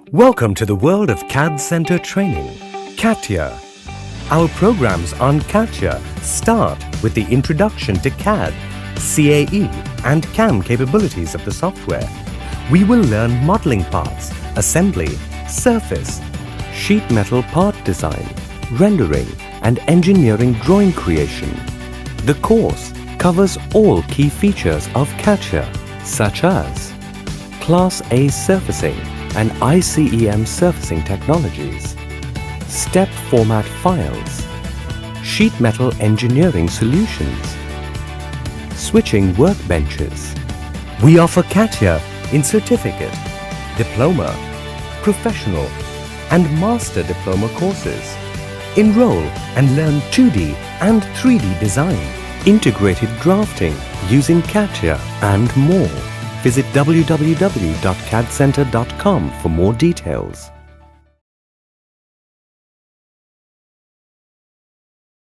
Welcome to the world of CADD Centre training, CATIA. Our programs on CATIA start with the introduction to CAD, CAE and CAM capabilities of the software. We will learn modelling parts, assembly, surface, sheet metal part design, rendering and engineering drawing creation. The course covers all key features of CATIA such as Class A surfacing and ICEM surfacing technologies, step format files, sheet metal engineering solutions, switching workbenches. We offer CATIA in certificate, diploma, professional and master diploma courses. Enroll and learn 2D and 3D design, integrated drafting using CATIA and more. Visit www.cadcentre.com for more details.